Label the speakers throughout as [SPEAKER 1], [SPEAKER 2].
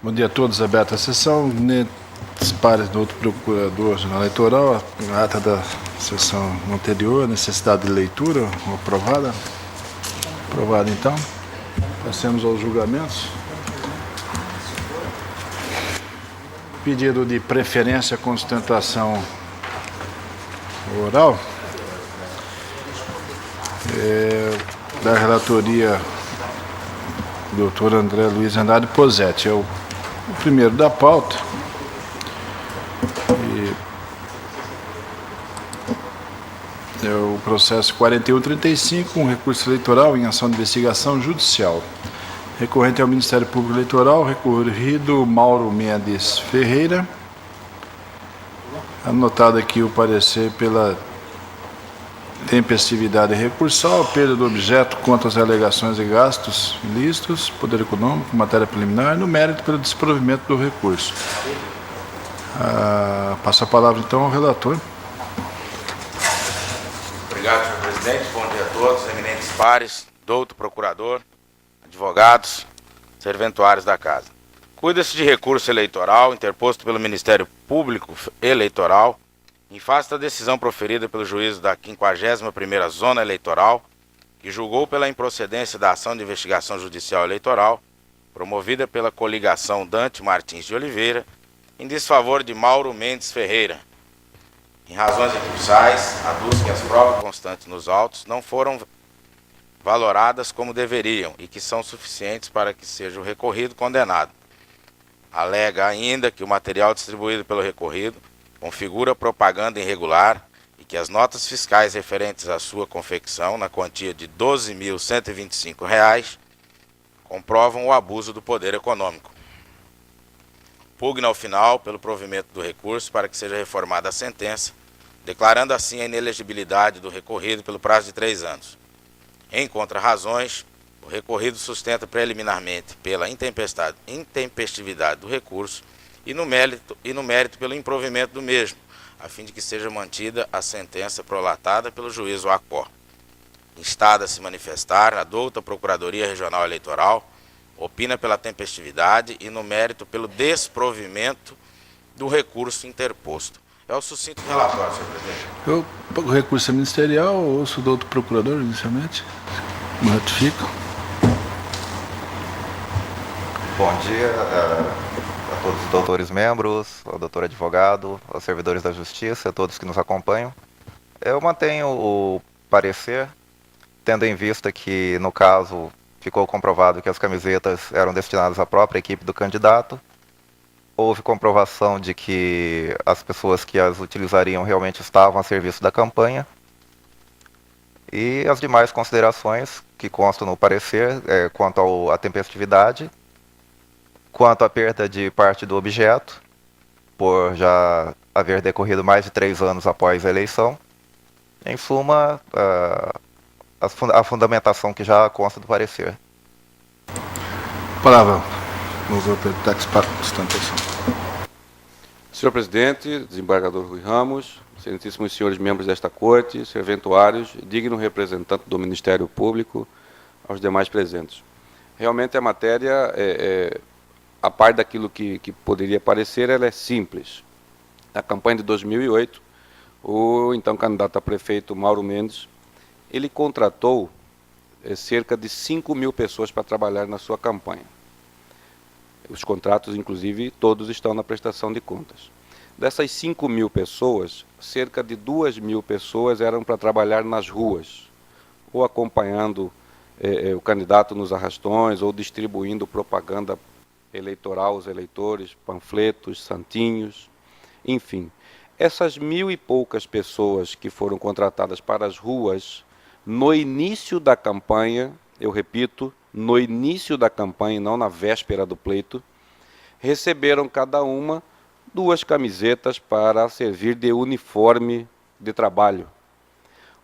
[SPEAKER 1] Bom dia a todos, aberta a sessão. Pares do outro procurador-geral eleitoral, a ata da sessão anterior, necessidade de leitura, aprovada. Aprovada então. Passemos aos julgamentos. Pedido de preferência com sustentação oral. Da relatoria do Dr. André Luiz Andrade Posetti. É o primeiro da pauta. É o processo 4135, um recurso eleitoral em ação de investigação judicial. Recorrente ao Ministério Público Eleitoral, recorrido Mauro Mendes Ferreira. Anotado aqui o parecer pela tempestividade recursal, perda do objeto quanto às alegações e gastos ilícitos, poder econômico, matéria preliminar, no mérito pelo desprovimento do recurso. Passo a palavra então ao relator.
[SPEAKER 2] Obrigado, senhor presidente. Bom dia a todos, eminentes pares, doutor procurador, advogados, serventuários da casa. Cuida-se de recurso eleitoral interposto pelo Ministério Público Eleitoral em face da decisão proferida pelo juízo da 51ª Zona Eleitoral, que julgou pela improcedência da ação de investigação judicial eleitoral, promovida pela coligação Dante Martins de Oliveira, em desfavor de Mauro Mendes Ferreira. Em razões recursais, aduz que as provas constantes nos autos não foram valoradas como deveriam e que são suficientes para que seja o recorrido condenado. Alega ainda que o material distribuído pelo recorrido configura propaganda irregular e que as notas fiscais referentes à sua confecção, na quantia de R$ 12.125, comprovam o abuso do poder econômico. Pugna ao final pelo provimento do recurso para que seja reformada a sentença, declarando assim a inelegibilidade do recorrido pelo prazo de 3 anos. Em contrarrazões, o recorrido sustenta preliminarmente pela intempestividade do recurso e no mérito pelo improvimento do mesmo, a fim de que seja mantida a sentença prolatada pelo juízo ACOR. Instada a se manifestar, a douta Procuradoria Regional Eleitoral opina pela tempestividade e no mérito pelo desprovimento do recurso interposto. É o sucinto relatório, senhor presidente.
[SPEAKER 1] O recurso é ministerial, ouço o doutor procurador inicialmente. Me ratifico.
[SPEAKER 3] Bom dia a todos os doutores membros, ao doutor advogado, aos servidores da Justiça, a todos que nos acompanham. Eu mantenho o parecer, tendo em vista que, no caso, ficou comprovado que as camisetas eram destinadas à própria equipe do candidato. Houve comprovação de que as pessoas que as utilizariam realmente estavam a serviço da campanha. E as demais considerações que constam no parecer quanto à tempestividade, quanto à perda de parte do objeto, por já haver decorrido mais de 3 anos após a eleição. Em suma, a fundamentação que já consta do parecer.
[SPEAKER 1] Palavra. Mover pelo texto para sustentação.
[SPEAKER 4] Senhor presidente, desembargador Rui Ramos, excelentíssimos senhores membros desta corte, serventuários, digno representante do Ministério Público, aos demais presentes. Realmente a matéria, a par daquilo que poderia parecer, ela é simples. Na campanha de 2008, o então candidato a prefeito Mauro Mendes, ele contratou cerca de 5.000 pessoas para trabalhar na sua campanha. Os contratos, inclusive, todos estão na prestação de contas. Dessas 5.000 pessoas, cerca de 2.000 pessoas eram para trabalhar nas ruas, ou acompanhando o candidato nos arrastões, ou distribuindo propaganda eleitoral aos eleitores, panfletos, santinhos, enfim. Essas 1.000 e poucas pessoas que foram contratadas para as ruas, no início da campanha, eu repito, no início da campanha, não na véspera do pleito, receberam cada uma 2 camisetas para servir de uniforme de trabalho.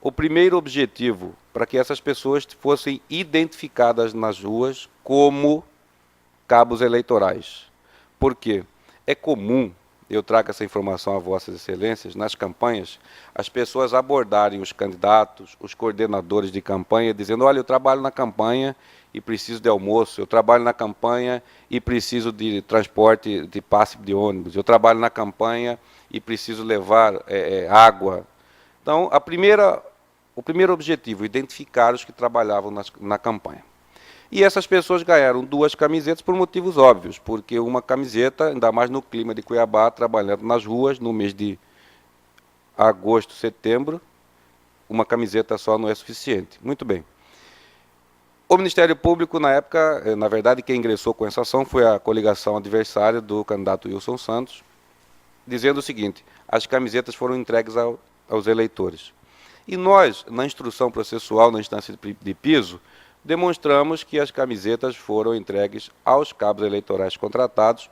[SPEAKER 4] O primeiro objetivo, para que essas pessoas fossem identificadas nas ruas como cabos eleitorais. Por quê? É comum eu trago essa informação a Vossas Excelências, nas campanhas, as pessoas abordarem os candidatos, os coordenadores de campanha, dizendo, olha, eu trabalho na campanha e preciso de almoço, eu trabalho na campanha e preciso de transporte, de passe de ônibus, eu trabalho na campanha e preciso levar água. Então, o primeiro objetivo, identificar os que trabalhavam na campanha. E essas pessoas ganharam 2 camisetas por motivos óbvios, porque uma camiseta, ainda mais no clima de Cuiabá, trabalhando nas ruas, no mês de agosto, setembro, uma camiseta só não é suficiente. Muito bem. O Ministério Público, na época, na verdade, quem ingressou com essa ação foi a coligação adversária do candidato Wilson Santos, dizendo o seguinte, as camisetas foram entregues aos eleitores. E nós, na instrução processual, na instância de piso, demonstramos que as camisetas foram entregues aos cabos eleitorais contratados.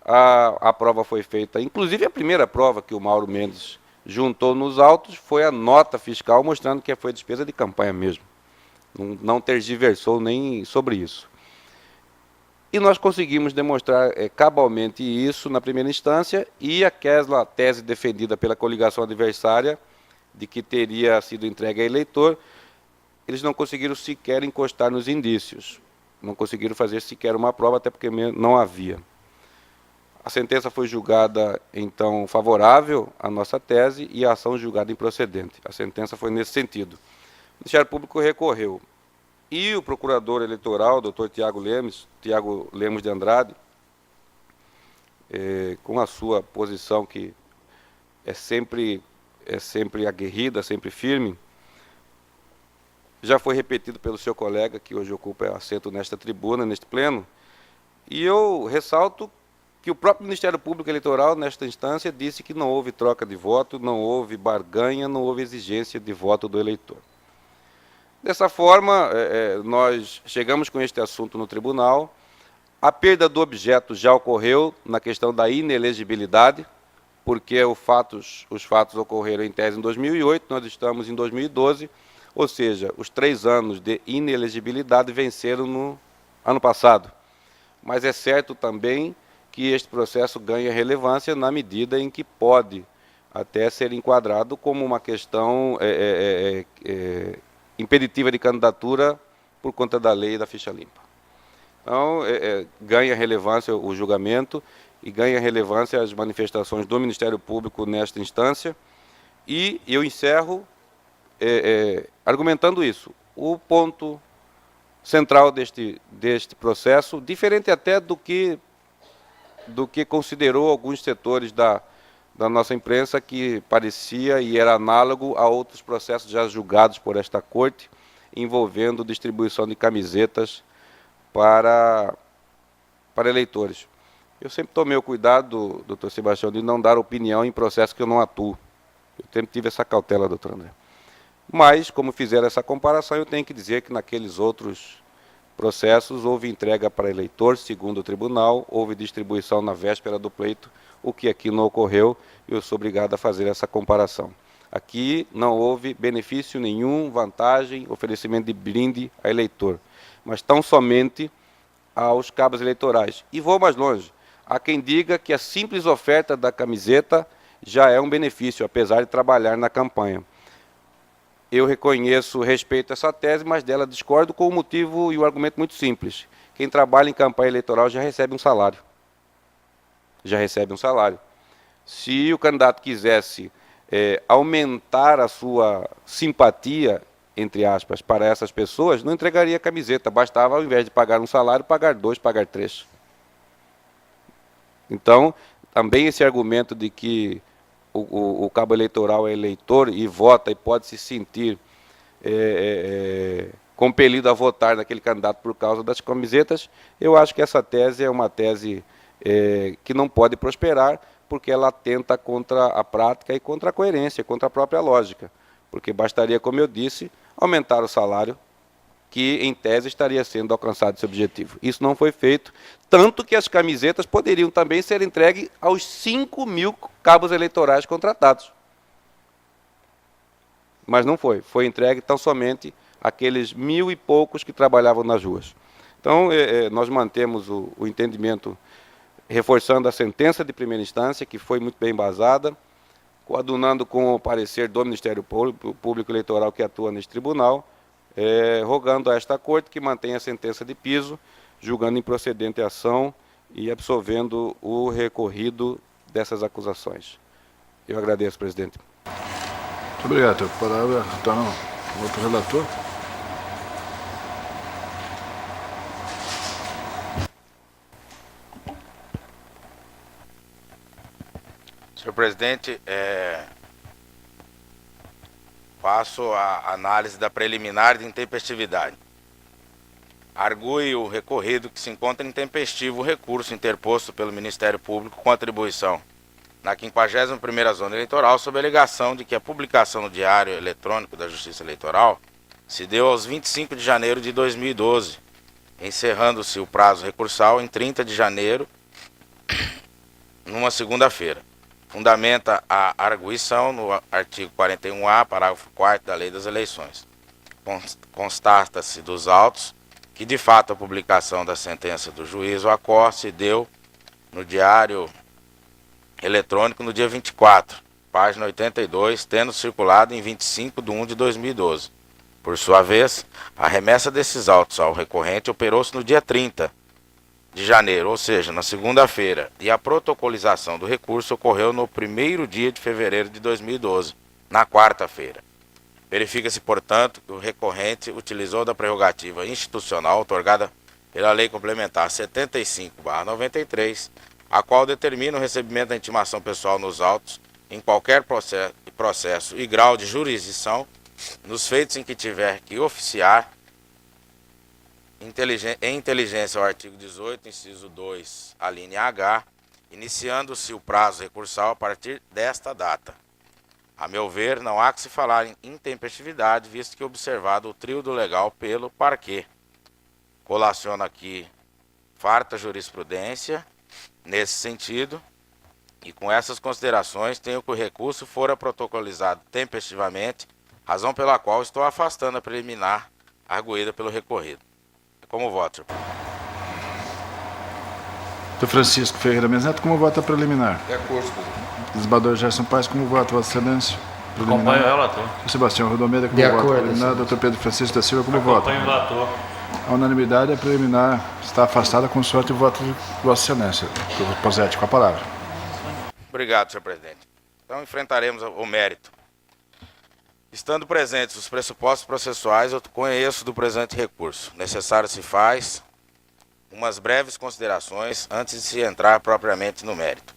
[SPEAKER 4] A prova foi feita, inclusive a primeira prova que o Mauro Mendes juntou nos autos foi a nota fiscal, mostrando que foi despesa de campanha mesmo. Não tergiversou nem sobre isso. E nós conseguimos demonstrar cabalmente isso na primeira instância, e aquela tese defendida pela coligação adversária, de que teria sido entregue a eleitor, eles não conseguiram sequer encostar nos indícios, não conseguiram fazer sequer uma prova, até porque não havia. A sentença foi julgada, então, favorável à nossa tese e a ação julgada improcedente. A sentença foi nesse sentido. O Ministério Público recorreu. E o procurador eleitoral, doutor Tiago Lemos de Andrade, com a sua posição que é sempre aguerrida, sempre firme, já foi repetido pelo seu colega, que hoje ocupa assento nesta tribuna, neste pleno, e eu ressalto que o próprio Ministério Público Eleitoral, nesta instância, disse que não houve troca de voto, não houve barganha, não houve exigência de voto do eleitor. Dessa forma, nós chegamos com este assunto no tribunal, a perda do objeto já ocorreu na questão da inelegibilidade, porque os fatos ocorreram em tese em 2008, nós estamos em 2012, ou seja, os 3 anos de inelegibilidade venceram no ano passado. Mas é certo também que este processo ganha relevância na medida em que pode até ser enquadrado como uma questão impeditiva de candidatura por conta da lei da ficha limpa. Então, ganha relevância o julgamento e ganha relevância as manifestações do Ministério Público nesta instância. E eu encerro argumentando isso. O ponto central deste processo, diferente até do que considerou alguns setores da nossa imprensa, que parecia e era análogo a outros processos já julgados por esta corte, envolvendo distribuição de camisetas para eleitores. Eu sempre tomei o cuidado, doutor Sebastião, de não dar opinião em processo que eu não atuo. Eu sempre tive essa cautela, doutor André. Mas, como fizeram essa comparação, eu tenho que dizer que naqueles outros processos houve entrega para eleitor, segundo o tribunal, houve distribuição na véspera do pleito, o que aqui não ocorreu, e eu sou obrigado a fazer essa comparação. Aqui não houve benefício nenhum, vantagem, oferecimento de brinde a eleitor, mas tão somente aos cabos eleitorais. E vou mais longe. Há quem diga que a simples oferta da camiseta já é um benefício, apesar de trabalhar na campanha. Eu reconheço, respeito essa tese, mas dela discordo com o motivo e o argumento muito simples. Quem trabalha em campanha eleitoral já recebe um salário. Já recebe um salário. Se o candidato quisesse aumentar a sua simpatia, entre aspas, para essas pessoas, não entregaria a camiseta. Bastava, ao invés de pagar um salário, pagar 2, pagar 3. Então, também esse argumento de que o cabo eleitoral é eleitor e vota e pode se sentir compelido a votar naquele candidato por causa das camisetas, eu acho que essa tese é uma tese que não pode prosperar, porque ela atenta contra a prática e contra a coerência, contra a própria lógica. Porque bastaria, como eu disse, aumentar o salário, que em tese estaria sendo alcançado esse objetivo. Isso não foi feito, tanto que as camisetas poderiam também ser entregues aos 5.000 cabos eleitorais contratados. Mas não foi. Foi entregue tão somente aqueles 1.000 e poucos que trabalhavam nas ruas. Então, nós mantemos o entendimento reforçando a sentença de primeira instância, que foi muito bem embasada, coadunando com o parecer do Ministério Público Eleitoral que atua neste tribunal, rogando a esta Corte que mantenha a sentença de piso, julgando improcedente a ação e absolvendo o recorrido dessas acusações. Eu agradeço, presidente.
[SPEAKER 1] Muito obrigado. A palavra está no outro relator.
[SPEAKER 2] Senhor presidente, faço a análise da preliminar de intempestividade. Argue o recorrido que se encontra intempestivo o recurso interposto pelo Ministério Público com atribuição na 51ª Zona Eleitoral sob a alegação de que a publicação no Diário Eletrônico da Justiça Eleitoral se deu aos 25 de janeiro de 2012, encerrando-se o prazo recursal em 30 de janeiro, numa segunda-feira. Fundamenta a arguição no artigo 41A, parágrafo 4º da Lei das Eleições. Constata-se dos autos que, de fato, a publicação da sentença do juiz Acor se deu no Diário Eletrônico no dia 24, página 82, tendo circulado em 25 de 1 de 2012. Por sua vez, a remessa desses autos ao recorrente operou-se no dia 30 de janeiro, ou seja, na segunda-feira, e a protocolização do recurso ocorreu no primeiro dia de fevereiro de 2012, na quarta-feira. Verifica-se, portanto, que o recorrente utilizou da prerrogativa institucional otorgada pela Lei Complementar 75/93, a qual determina o recebimento da intimação pessoal nos autos em qualquer processo e grau de jurisdição, nos feitos em que tiver que oficiar em inteligência ao artigo 18, inciso 2, a linha H, iniciando-se o prazo recursal a partir desta data. A meu ver, não há que se falar em intempestividade, visto que observado o trio do legal pelo parquê. Colaciono aqui farta jurisprudência nesse sentido, e com essas considerações tenho que o recurso fora protocolizado tempestivamente, razão pela qual estou afastando a preliminar arguída pelo recorrido. Como voto, senhor?
[SPEAKER 1] Doutor Francisco Ferreira Meseto, como voto a preliminar?
[SPEAKER 5] De acordo, presidente.
[SPEAKER 1] Desembargador Gerson Paes, como voto, Vossa Excelência? Preliminar.
[SPEAKER 6] Acompanho o relator.
[SPEAKER 1] Senhor Sebastião Rodomeda, como
[SPEAKER 7] De
[SPEAKER 1] voto
[SPEAKER 7] acordo,
[SPEAKER 1] preliminar? Doutor Pedro Francisco da Silva, como voto?
[SPEAKER 6] Acompanho o relator.
[SPEAKER 1] A unanimidade, a preliminar está afastada com sorte e voto de Vossa Excelência. Doutor Posetti, com a palavra.
[SPEAKER 2] Obrigado, senhor presidente. Então enfrentaremos o mérito. Estando presentes os pressupostos processuais, eu conheço do presente recurso. Necessário se faz umas breves considerações antes de se entrar propriamente no mérito.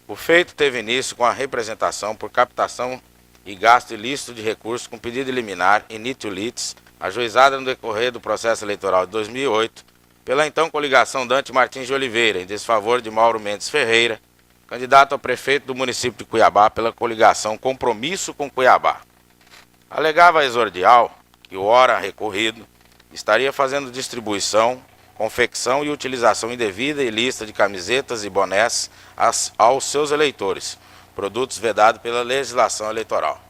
[SPEAKER 2] O feito teve início com a representação por captação e gasto ilícito de recursos com pedido liminar initio litis, ajuizada no decorrer do processo eleitoral de 2008, pela então coligação Dante Martins de Oliveira, em desfavor de Mauro Mendes Ferreira, candidato a prefeito do município de Cuiabá pela coligação Compromisso com Cuiabá. Alegava a exordial que o ora recorrido estaria fazendo distribuição, confecção e utilização indevida e ilícita de camisetas e bonés aos seus eleitores, produtos vedados pela legislação eleitoral.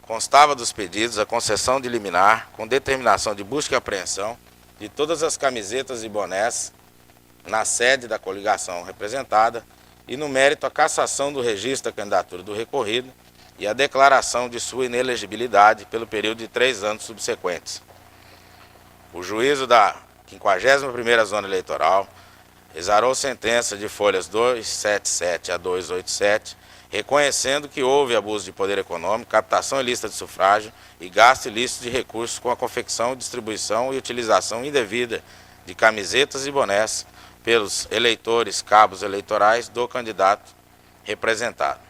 [SPEAKER 2] Constava dos pedidos a concessão de liminar com determinação de busca e apreensão de todas as camisetas e bonés na sede da coligação representada e no mérito a cassação do registro da candidatura do recorrido e a declaração de sua inelegibilidade pelo período de 3 anos subsequentes. O juízo da 51ª Zona Eleitoral exarou sentença de folhas 277 a 287, reconhecendo que houve abuso de poder econômico, captação ilícita de sufrágio e gasto ilícito de recursos com a confecção, distribuição e utilização indevida de camisetas e bonés pelos eleitores cabos eleitorais do candidato representado.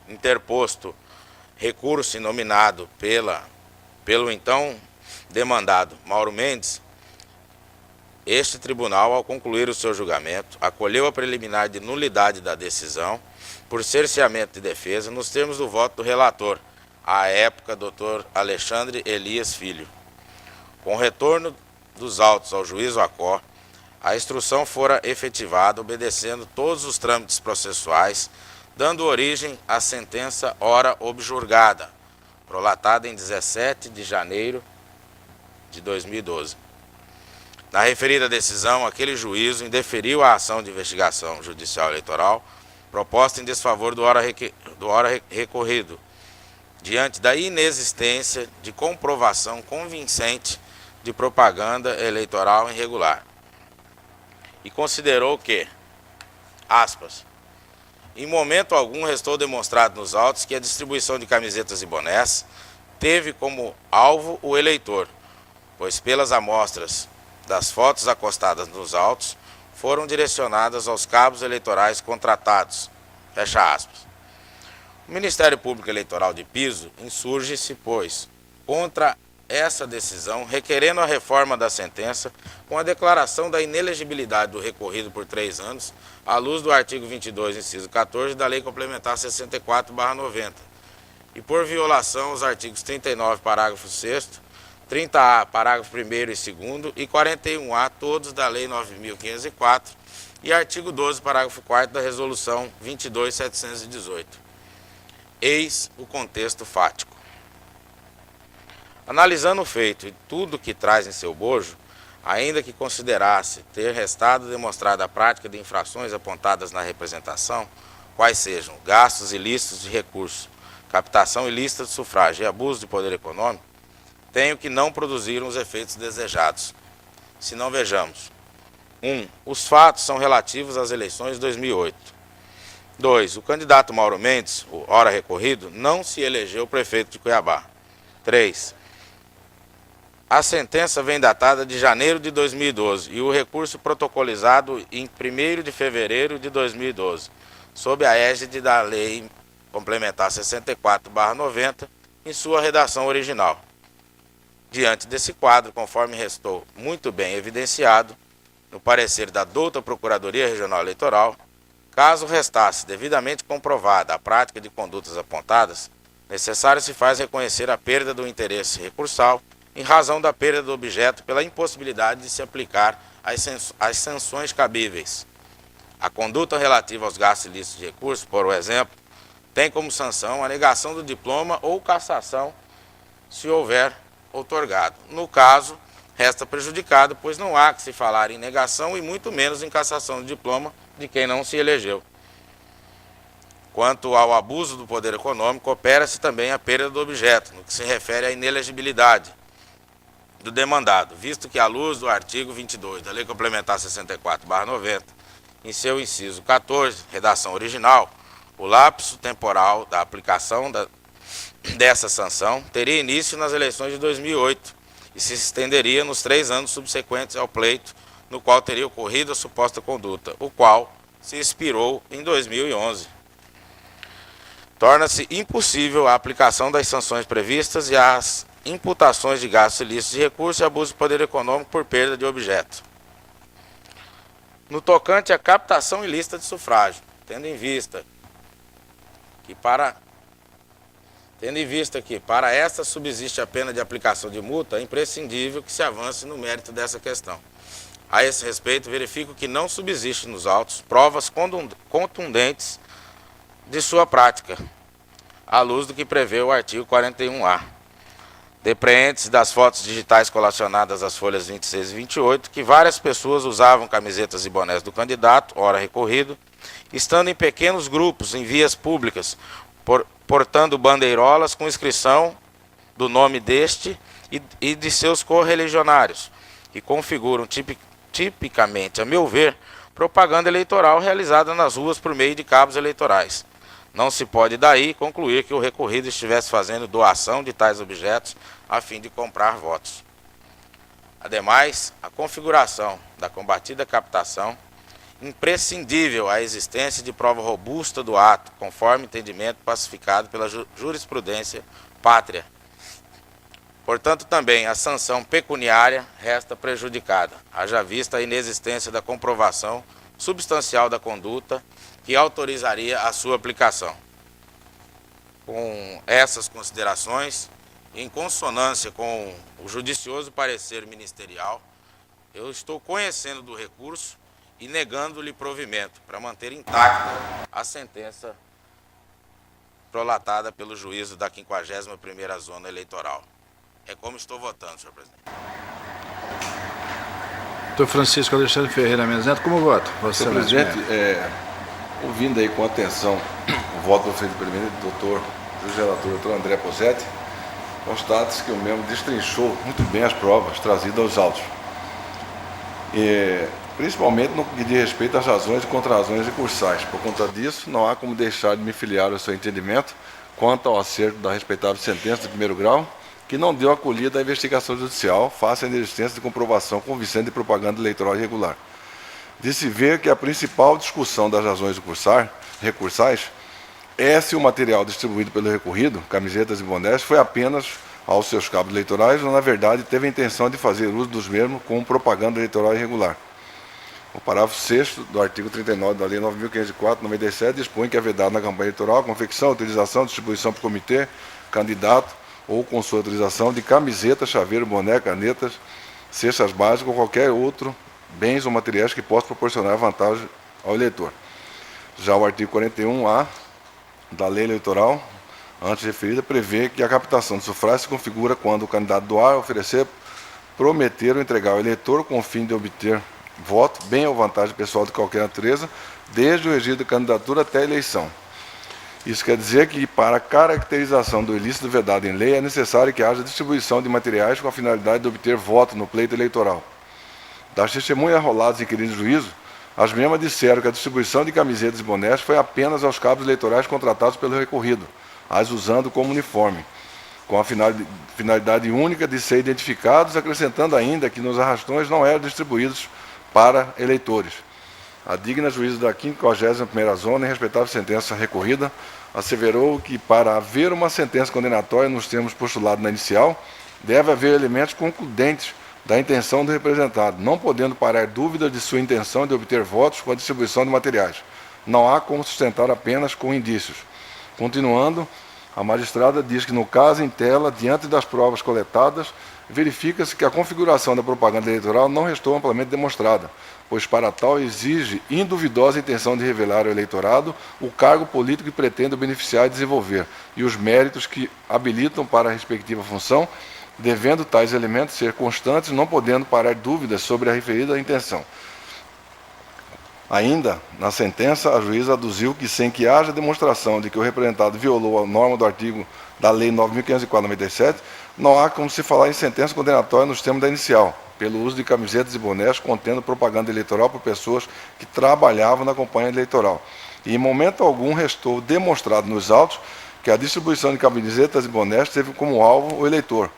[SPEAKER 2] Interposto recurso inominado pelo então demandado Mauro Mendes, este tribunal, ao concluir o seu julgamento, acolheu a preliminar de nulidade da decisão por cerceamento de defesa nos termos do voto do relator, à época Dr. Alexandre Elias Filho. Com o retorno dos autos ao juízo Acor, a instrução fora efetivada obedecendo todos os trâmites processuais, dando origem à sentença ora objurgada, prolatada em 17 de janeiro de 2012. Na referida decisão, aquele juízo indeferiu a ação de investigação judicial eleitoral proposta em desfavor do ora recorrido, diante da inexistência de comprovação convincente de propaganda eleitoral irregular. E considerou que, aspas, em momento algum restou demonstrado nos autos que a distribuição de camisetas e bonés teve como alvo o eleitor, pois pelas amostras das fotos acostadas nos autos foram direcionadas aos cabos eleitorais contratados. Fecha aspas. O Ministério Público Eleitoral de Piso insurge-se, pois, contra essa decisão, requerendo a reforma da sentença com a declaração da inelegibilidade do recorrido por 3 anos, à luz do artigo 22, inciso 14 da Lei Complementar 64/90, e por violação aos artigos 39, parágrafo 6º, 30A, parágrafo 1º e 2º e 41A, todos da Lei 9.504, e artigo 12, parágrafo 4º da Resolução 22.718. Eis o contexto fático. Analisando o feito e tudo que traz em seu bojo, ainda que considerasse ter restado demonstrada a prática de infrações apontadas na representação, quais sejam gastos ilícitos de recursos, captação ilícita de sufrágio e abuso de poder econômico, tenho que não produziram os efeitos desejados. Se não vejamos. 1. Os fatos são relativos às eleições de 2008. 2. O candidato Mauro Mendes, o ora recorrido, não se elegeu prefeito de Cuiabá. 3. A sentença vem datada de janeiro de 2012 e o recurso protocolizado em 1º de fevereiro de 2012, sob a égide da Lei Complementar 64/90, em sua redação original. Diante desse quadro, conforme restou muito bem evidenciado no parecer da douta Procuradoria Regional Eleitoral, caso restasse devidamente comprovada a prática de condutas apontadas, necessário se faz reconhecer a perda do interesse recursal em razão da perda do objeto pela impossibilidade de se aplicar as sanções cabíveis. A conduta relativa aos gastos ilícitos de recursos, por exemplo, tem como sanção a negação do diploma ou cassação, se houver outorgado. No caso, resta prejudicado, pois não há que se falar em negação e muito menos em cassação do diploma de quem não se elegeu. Quanto ao abuso do poder econômico, opera-se também a perda do objeto, no que se refere à inelegibilidade do demandado, visto que, à luz do artigo 22 da Lei Complementar 64/90, em seu inciso 14, redação original, o lapso temporal da aplicação dessa sanção teria início nas eleições de 2008 e se estenderia nos 3 anos subsequentes ao pleito no qual teria ocorrido a suposta conduta, o qual se expirou em 2011. Torna-se impossível a aplicação das sanções previstas e as imputações de gastos ilícitos de recursos e abuso de poder econômico por perda de objeto. No tocante à captação ilícita de sufrágio, tendo em vista que para esta subsiste a pena de aplicação de multa, é imprescindível que se avance no mérito dessa questão. A esse respeito, verifico que não subsiste nos autos provas contundentes de sua prática, à luz do que prevê o artigo 41A. Depreende-se das fotos digitais colacionadas às folhas 26 e 28 que várias pessoas usavam camisetas e bonés do candidato, ora recorrido, estando em pequenos grupos em vias públicas, portando bandeirolas com inscrição do nome deste e de seus correligionários, que configuram tipicamente, a meu ver, propaganda eleitoral realizada nas ruas por meio de cabos eleitorais. Não se pode daí concluir que o recorrido estivesse fazendo doação de tais objetos a fim de comprar votos. Ademais, a configuração da combatida captação, imprescindível a existência de prova robusta do ato, conforme entendimento pacificado pela jurisprudência pátria. Portanto, também a sanção pecuniária resta prejudicada, haja vista a inexistência da comprovação substancial da conduta que autorizaria a sua aplicação. Com essas considerações, em consonância com o judicioso parecer ministerial, eu estou conhecendo do recurso e negando-lhe provimento para manter intacta a sentença prolatada pelo juízo da 51ª Zona Eleitoral. É como estou votando, senhor presidente.
[SPEAKER 1] Doutor Francisco Alexandre Ferreira Mendes Neto, como voto?
[SPEAKER 5] Senhor presidente, ouvindo aí com atenção o voto do presidente primeiro, doutor relator, doutor André Posetti, constata-se que o membro destrinchou muito bem as provas trazidas aos autos. Principalmente no que diz respeito às razões e contra-razões recursais. Por conta disso, não há como deixar de me filiar ao seu entendimento quanto ao acerto da respeitável sentença de primeiro grau, que não deu acolhida à investigação judicial face à inexistência de comprovação convincente de propaganda eleitoral irregular. De se ver que a principal discussão das razões recursais é se o material distribuído pelo recorrido, camisetas e bonés, foi apenas aos seus cabos eleitorais ou, na verdade, teve a intenção de fazer uso dos mesmos com propaganda eleitoral irregular. O parágrafo 6º do artigo 39 da Lei 9.504/97 dispõe que é vedado na campanha eleitoral a confecção, utilização, distribuição por comitê, candidato ou com sua utilização de camisetas, chaveiro, boné, canetas, cestas básicas ou qualquer outro bens ou materiais que possam proporcionar vantagem ao eleitor. Já o artigo 41A da Lei Eleitoral, antes referida, prevê que a captação de sufrágio se configura quando o candidato doar, oferecer, prometer ou entregar ao eleitor com o fim de obter voto, bem ou vantagem pessoal de qualquer natureza, desde o registro de candidatura até a eleição. Isso quer dizer que, para a caracterização do ilícito vedado em lei, é necessário que haja distribuição de materiais com a finalidade de obter voto no pleito eleitoral. Das testemunhas roladas e inquiridas de juízo, as mesmas disseram que a distribuição de camisetas e bonés foi apenas aos cabos eleitorais contratados pelo recorrido, as usando como uniforme, com a finalidade única de ser identificados, acrescentando ainda que nos arrastões não eram distribuídos para eleitores. A digna juíza da 51ª Zona, em respeitável sentença recorrida, asseverou que, para haver uma sentença condenatória nos termos postulados na inicial, deve haver elementos concludentes da intenção do representado, não podendo parar dúvidas de sua intenção de obter votos com a distribuição de materiais. Não há como sustentar apenas com indícios. Continuando, a magistrada diz que, no caso em tela, diante das provas coletadas, verifica-se que a configuração da propaganda eleitoral não restou amplamente demonstrada, pois para tal exige induvidosa intenção de revelar ao eleitorado o cargo político que pretende o beneficiário desenvolver e os méritos que habilitam para a respectiva função, devendo tais elementos ser constantes, não podendo parar dúvidas sobre a referida intenção. Ainda, na sentença, a juíza aduziu que, sem que haja demonstração de que o representado violou a norma do artigo da Lei 9.504/97, não há como se falar em sentença condenatória nos termos da inicial, pelo uso de camisetas e bonés contendo propaganda eleitoral por pessoas que trabalhavam na campanha eleitoral. E, em momento algum, restou demonstrado nos autos que a distribuição de camisetas e bonés teve como alvo o eleitor,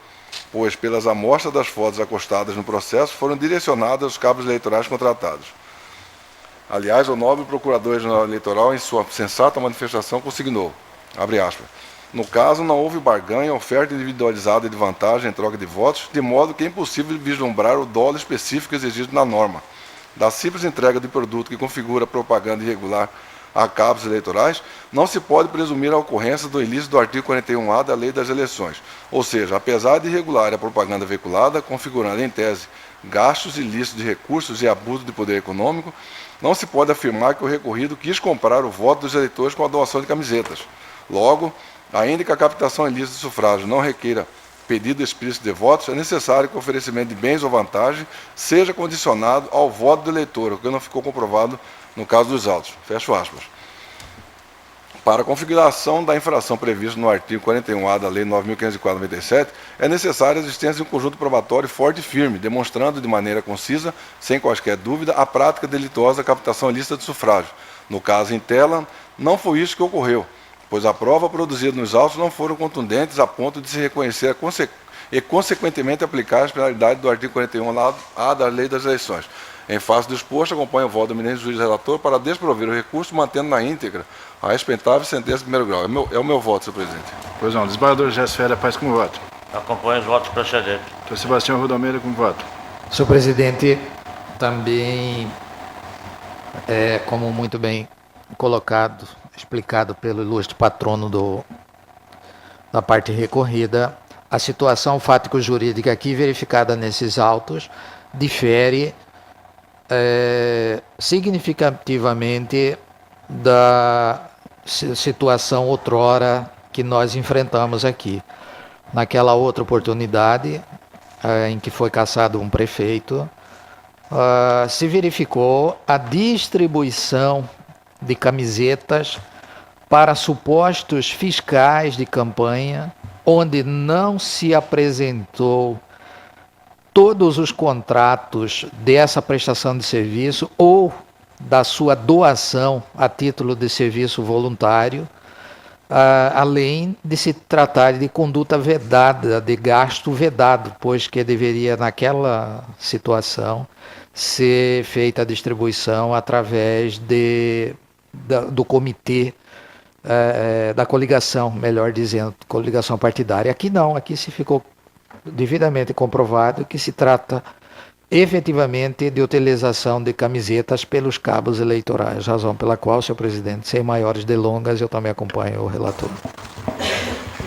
[SPEAKER 5] pois, pelas amostras das fotos acostadas no processo, foram direcionadas aos cabos eleitorais contratados. Aliás, o nobre Procurador-Geral Eleitoral, em sua sensata manifestação, consignou, abre aspas, no caso, não houve barganha, oferta individualizada de vantagem em troca de votos, de modo que é impossível vislumbrar o dolo específico exigido na norma. Da simples entrega de produto que configura propaganda irregular a cabos eleitorais, não se pode presumir a ocorrência do ilícito do artigo 41A da Lei das Eleições. Ou seja, apesar de irregular a propaganda veiculada, configurando em tese gastos ilícitos de recursos e abuso de poder econômico, não se pode afirmar que o recorrido quis comprar o voto dos eleitores com a doação de camisetas. Logo, ainda que a captação ilícita de sufrágio não requeira pedido explícito de votos, é necessário que o oferecimento de bens ou vantagem seja condicionado ao voto do eleitor, o que não ficou comprovado no caso dos autos. Fecho aspas. Para a configuração da infração prevista no artigo 41A da Lei 9.504/97, é necessária a existência de um conjunto probatório forte e firme, demonstrando de maneira concisa, sem quaisquer dúvida, a prática delituosa da captação ilícita de sufrágio. No caso em tela, não foi isso que ocorreu, pois a prova produzida nos autos não foram contundentes a ponto de se reconhecer e, consequentemente, aplicar as penalidades do artigo 41A da Lei das Eleições. Em face do exposto, acompanho o voto do eminente juiz relator para desprover o recurso, mantendo na íntegra a respeitável sentença de primeiro grau. É o meu voto, senhor presidente.
[SPEAKER 1] Pois não, desembargador Gerson Ferreira Paz, como voto?
[SPEAKER 6] Acompanho os votos precedentes.
[SPEAKER 1] Doutor Sebastião Rodomeira, como voto?
[SPEAKER 7] Senhor presidente, também, como muito bem colocado, explicado pelo ilustre patrono da parte recorrida, a situação fático-jurídica aqui verificada nesses autos difere significativamente da situação outrora que nós enfrentamos aqui. Naquela outra oportunidade, em que foi cassado um prefeito, se verificou a distribuição de camisetas para supostos fiscais de campanha, onde não se apresentou todos os contratos dessa prestação de serviço ou da sua doação a título de serviço voluntário, além de se tratar de conduta vedada, de gasto vedado, pois que deveria, naquela situação, ser feita a distribuição através do comitê da coligação, melhor dizendo, coligação partidária. Aqui não, aqui se ficou devidamente comprovado que se trata efetivamente de utilização de camisetas pelos cabos eleitorais, razão pela qual, senhor presidente, sem maiores delongas, eu também acompanho o relator.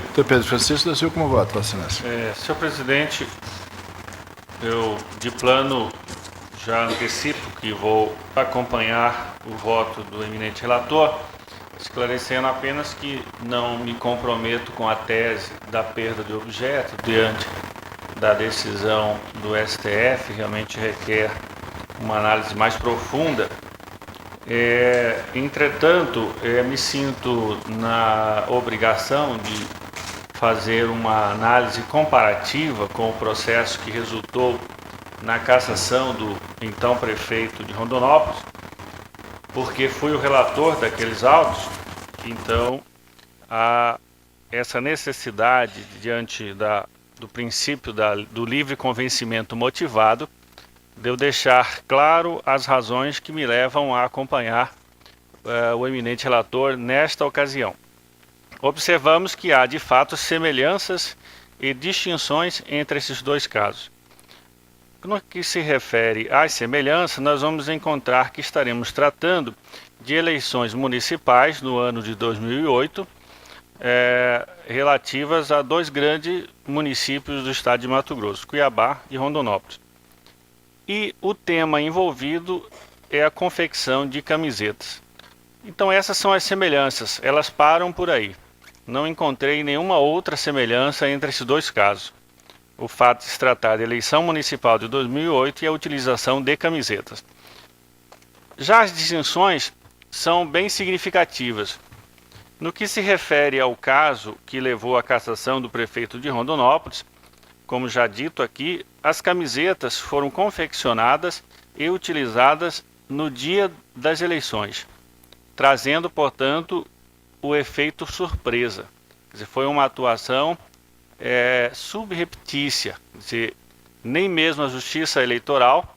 [SPEAKER 1] Doutor Pedro Francisco, da Silva, como vota, Vossa Excelência?
[SPEAKER 6] Senhor presidente, eu de plano já antecipo que vou acompanhar o voto do eminente relator, esclarecendo apenas que não me comprometo com a tese da perda de objeto diante da decisão do STF, realmente requer uma análise mais profunda. Entretanto, me sinto na obrigação de fazer uma análise comparativa com o processo que resultou na cassação do então prefeito de Rondonópolis, porque fui o relator daqueles autos. Então, há essa necessidade, diante do princípio do livre convencimento motivado, de eu deixar claro as razões que me levam a acompanhar o eminente relator nesta ocasião. Observamos que há, de fato, semelhanças e distinções entre esses dois casos. No que se refere às semelhanças, nós vamos encontrar que estaremos tratando de eleições municipais no ano de 2008, relativas a dois grandes municípios do estado de Mato Grosso, Cuiabá e Rondonópolis. E o tema envolvido é a confecção de camisetas. Então essas são as semelhanças, elas param por aí. Não encontrei nenhuma outra semelhança entre esses dois casos. O fato de se tratar da eleição municipal de 2008 e a utilização de camisetas. Já as distinções são bem significativas. No que se refere ao caso que levou à cassação do prefeito de Rondonópolis, como já dito aqui, as camisetas foram confeccionadas e utilizadas no dia das eleições, trazendo, portanto, o efeito surpresa. Quer dizer, foi uma atuação subreptícia, quer dizer, nem mesmo a Justiça Eleitoral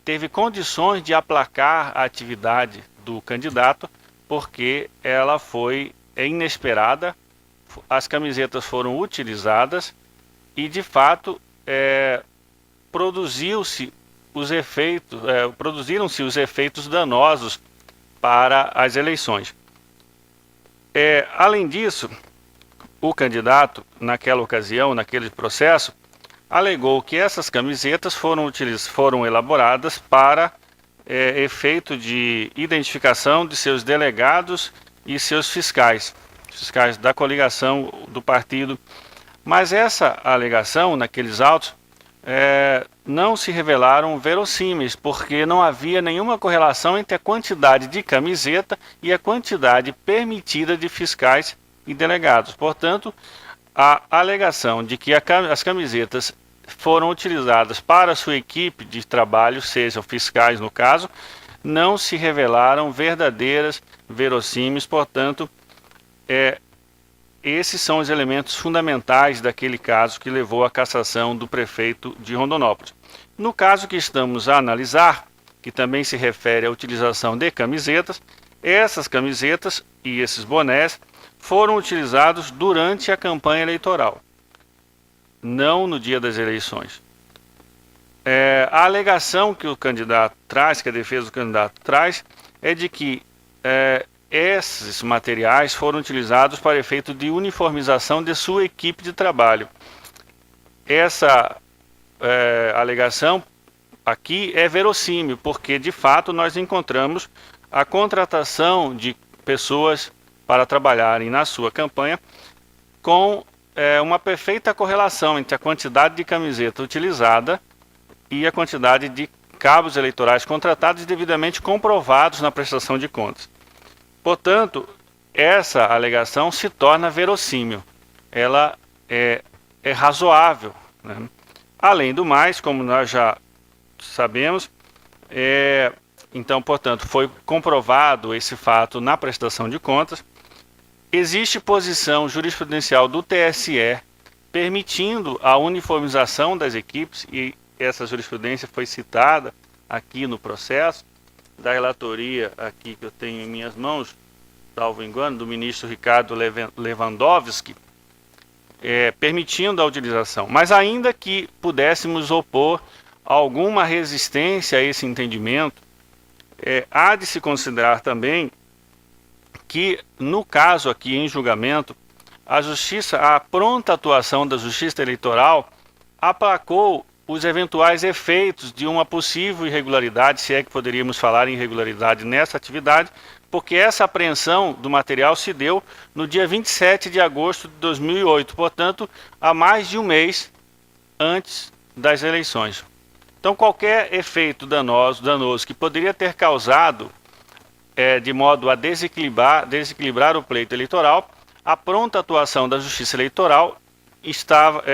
[SPEAKER 6] teve condições de aplacar a atividade do candidato, porque ela foi inesperada, as camisetas foram utilizadas e, de fato, produziram-se os efeitos danosos para as eleições. Além disso, o candidato, naquela ocasião, naquele processo, alegou que essas camisetas foram elaboradas para efeito de identificação de seus delegados e seus fiscais da coligação do partido. Mas essa alegação, naqueles autos, não se revelaram verossímeis, porque não havia nenhuma correlação entre a quantidade de camiseta e a quantidade permitida de fiscais e delegados. Portanto, a alegação de que as camisetas foram utilizadas para a sua equipe de trabalho, sejam fiscais no caso, não se revelaram verdadeiras, verossímeis. Portanto, esses são os elementos fundamentais daquele caso que levou à cassação do prefeito de Rondonópolis. No caso que estamos a analisar, que também se refere à utilização de camisetas, essas camisetas e esses bonés foram utilizados durante a campanha eleitoral, não no dia das eleições. A alegação que o candidato traz, que a defesa do candidato traz, é de que esses materiais foram utilizados para efeito de uniformização de sua equipe de trabalho. Essa alegação aqui é verossímil, porque de fato nós encontramos a contratação de pessoas para trabalharem na sua campanha com uma perfeita correlação entre a quantidade de camiseta utilizada e a quantidade de cabos eleitorais contratados e devidamente comprovados na prestação de contas. Portanto, essa alegação se torna verossímil, ela é razoável, né? Além do mais, como nós já sabemos, então, portanto, foi comprovado esse fato na prestação de contas. Existe posição jurisprudencial do TSE permitindo a uniformização das equipes, e essa jurisprudência foi citada aqui no processo da relatoria aqui que eu tenho em minhas mãos, salvo engano, do ministro Ricardo Lewandowski, permitindo a utilização. Mas ainda que pudéssemos opor alguma resistência a esse entendimento, há de se considerar também que, no caso aqui em julgamento, a pronta atuação da Justiça Eleitoral aplacou os eventuais efeitos de uma possível irregularidade, se é que poderíamos falar em irregularidade nessa atividade, porque essa apreensão do material se deu no dia 27 de agosto de 2008, portanto, há mais de um mês antes das eleições. Então, qualquer efeito danoso que poderia ter causado, de modo a desequilibrar o pleito eleitoral, a pronta atuação da Justiça Eleitoral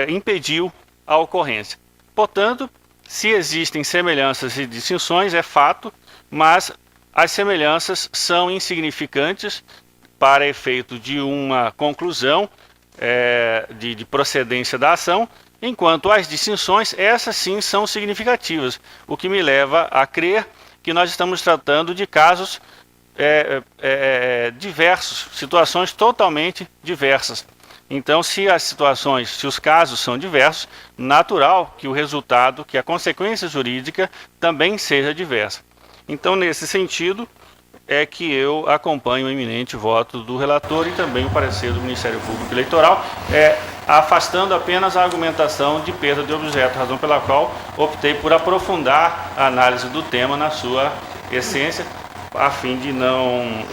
[SPEAKER 6] impediu a ocorrência. Portanto, se existem semelhanças e distinções, é fato, mas as semelhanças são insignificantes para efeito de uma conclusão de procedência da ação, enquanto as distinções, essas sim são significativas, o que me leva a crer que nós estamos tratando de casos diversos, situações totalmente diversas. Então, se os casos são diversos, natural que o resultado, que a consequência jurídica também seja diversa. Então, nesse sentido, é que eu acompanho o eminente voto do relator e também o parecer do Ministério Público Eleitoral, afastando apenas a argumentação de perda de objeto, razão pela qual optei por aprofundar a análise do tema na sua essência, a fim de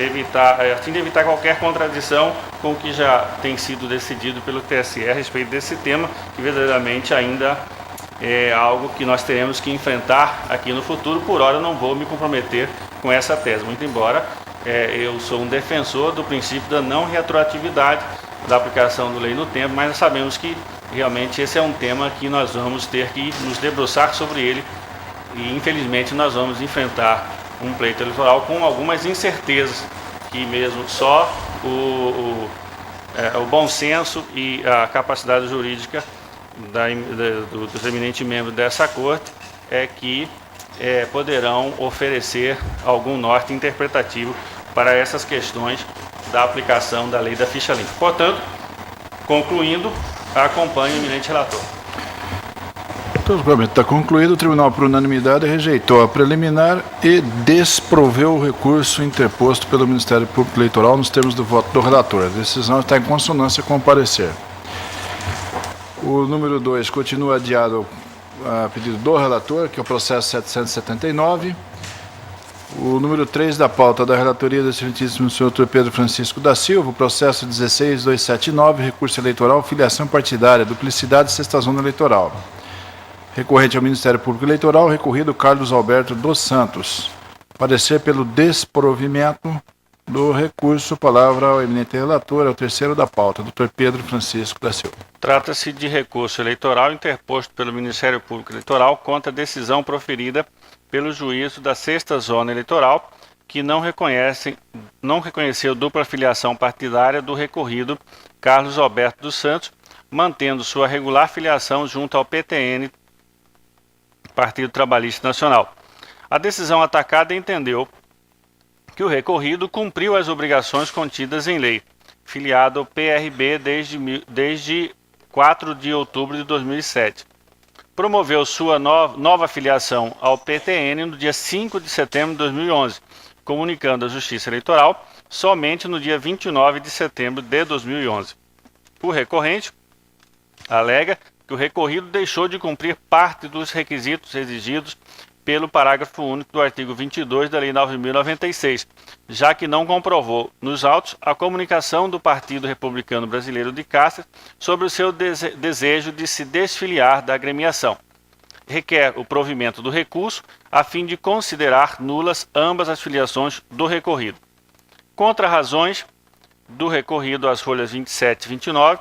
[SPEAKER 6] evitar qualquer contradição com o que já tem sido decidido pelo TSE a respeito desse tema, que verdadeiramente ainda é algo que nós teremos que enfrentar aqui no futuro. Por hora, não vou me comprometer com essa tese, muito embora eu sou um defensor do princípio da não retroatividade da aplicação da lei no tempo, mas sabemos que realmente esse é um tema que nós vamos ter que nos debruçar sobre ele e, infelizmente, nós vamos enfrentar um pleito eleitoral com algumas incertezas que mesmo só o bom senso e a capacidade jurídica dos eminentes membros dessa corte que poderão oferecer algum norte interpretativo para essas questões da aplicação da lei da ficha limpa. Portanto, concluindo, acompanho o eminente relator.
[SPEAKER 1] Então, o julgamento está concluído. O tribunal, por unanimidade, rejeitou a preliminar e desproveu o recurso interposto pelo Ministério Público Eleitoral nos termos do voto do relator. A decisão está em consonância com o parecer. O número 2 continua adiado a pedido do relator, que é o processo 779. O número 3 da pauta da relatoria do excelentíssimo senhor Dr. Pedro Francisco da Silva, o processo 16279, recurso eleitoral, filiação partidária, duplicidade e sexta zona eleitoral. Recorrente ao Ministério Público Eleitoral, recorrido Carlos Alberto dos Santos. Parecer pelo desprovimento do recurso. Palavra ao eminente relator, é o terceiro da pauta, Dr. Pedro Francisco da Silva.
[SPEAKER 6] Trata-se de recurso eleitoral interposto pelo Ministério Público Eleitoral contra a decisão proferida pelo juízo da sexta zona eleitoral, que não reconheceu dupla filiação partidária do recorrido Carlos Alberto dos Santos, mantendo sua regular filiação junto ao PTN, Partido Trabalhista Nacional. A decisão atacada entendeu que o recorrido cumpriu as obrigações contidas em lei, filiado ao PRB desde 4 de outubro de 2007. Promoveu sua nova filiação ao PTN no dia 5 de setembro de 2011, comunicando à Justiça Eleitoral somente no dia 29 de setembro de 2011. O recorrente alega que o recorrido deixou de cumprir parte dos requisitos exigidos pelo parágrafo único do artigo 22 da Lei 9.096, já que não comprovou nos autos a comunicação do Partido Republicano Brasileiro de Cáceres sobre o seu desejo de se desfiliar da agremiação. requer o provimento do recurso a fim de considerar nulas ambas as filiações do recorrido. Contra-razões do recorrido às folhas 27 e 29,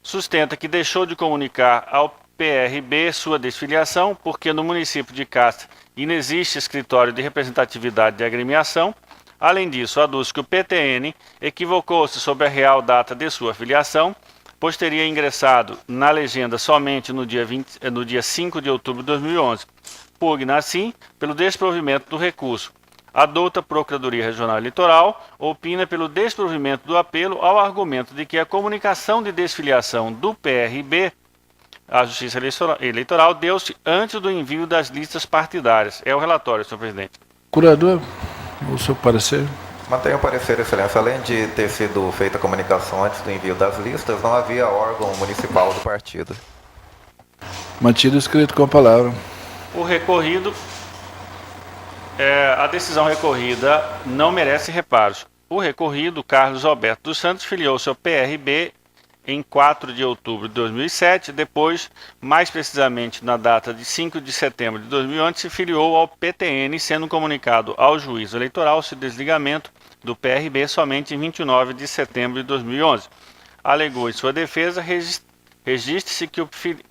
[SPEAKER 6] sustenta que deixou de comunicar ao PRB sua desfiliação porque no município de Castro inexiste escritório de representatividade de agremiação. Além disso, aduz que o PTN equivocou-se sobre a real data de sua filiação, pois teria ingressado na legenda somente no dia 5 de outubro de 2011. Pugna, assim, pelo desprovimento do recurso. A douta Procuradoria Regional Eleitoral opina pelo desprovimento do apelo ao argumento de que a comunicação de desfiliação do PRB à Justiça Eleitoral deu-se antes do envio das listas partidárias. É o relatório, senhor presidente.
[SPEAKER 1] Curador, o seu parecer?
[SPEAKER 3] Mantenho o parecer, excelência. Além de ter sido feita a comunicação antes do envio das listas, não havia órgão municipal do partido.
[SPEAKER 1] Mantido escrito com a palavra.
[SPEAKER 6] O recorrido, a decisão recorrida não merece reparos. O recorrido, Carlos Alberto dos Santos, filiou-se ao PRB em 4 de outubro de 2007, depois, mais precisamente na data de 5 de setembro de 2011, se filiou ao PTN, sendo comunicado ao juízo eleitoral seu desligamento do PRB somente em 29 de setembro de 2011. Alegou em sua defesa, registre-se